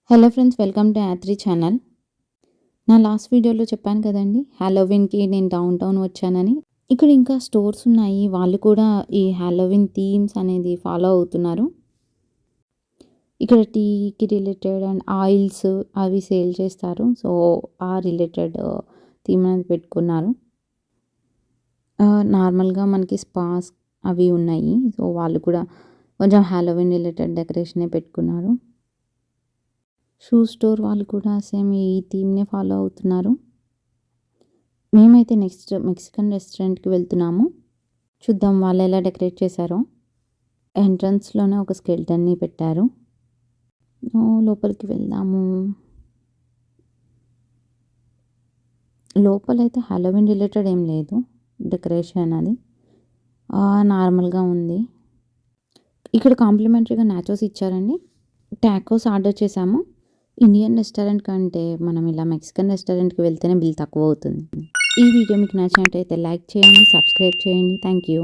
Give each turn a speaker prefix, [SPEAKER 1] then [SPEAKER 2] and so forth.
[SPEAKER 1] Hello friends, welcome to Yatri channel. నా last వీడియోలో చెప్పాను కదండీ! హాలోవీన్‌కి నేను డౌన్ టౌన్ వచ్చానని. ఇక్కడ ఇంకా స్టోర్స్ ఉన్నాయి. వాళ్ళు కూడా ఈ హాలోవీన్ థీమ్స్ అనేది ఫాలో అవుతున్నారు. ఇక్కడ టీకి రిలేటెడ్ అండ్ ఆయిల్స్ అవి సేల్ చేస్తారు. సో, ఆ రిలేటెడ్ థీమ్ అనేది పెట్టుకున్నారు. నార్మల్‌గా మనకి స్పాస్ అవి ఉన్నాయి. సో, వాళ్ళు కూడా కొంచెం హాలోవీన్ రిలేటెడ్ డెకరేషనే పెట్టుకున్నారు. షూ స్టోర్ వాళ్ళు కూడా సేమ్ ఈ థీమ్‌నే ఫాలో అవుతున్నారు. మేమైతే నెక్స్ట్ మెక్సికన్ రెస్టారెంట్‌కి వెళ్తున్నాము. చూద్దాం వాళ్ళెలా డెకరేట్ చేశారో. ఎంట్రన్స్‌లోనే ఒక స్కెల్టన్‌ని పెట్టారు. లోపలికి వెళ్దాము. లోపలైతే హాలోవీన్ రిలేటెడ్ ఏం లేదు. డెకరేషన్ అది నార్మల్‌గా ఉంది. ఇక్కడ కాంప్లిమెంటరీగా నాచోస్ ఇచ్చారండి. టాకోస్ ఆర్డర్ చేశాము. ఇండియన్ రెస్టారెంట్ కంటే మనం ఇలా మెక్సికన్ రెస్టారెంట్‌కి వెళ్తేనే బిల్ తక్కువ అవుతుంది. ఈ వీడియో మీకు నచ్చినట్టయితే లైక్ చేయండి, సబ్స్క్రైబ్ చేయండి. Thank you.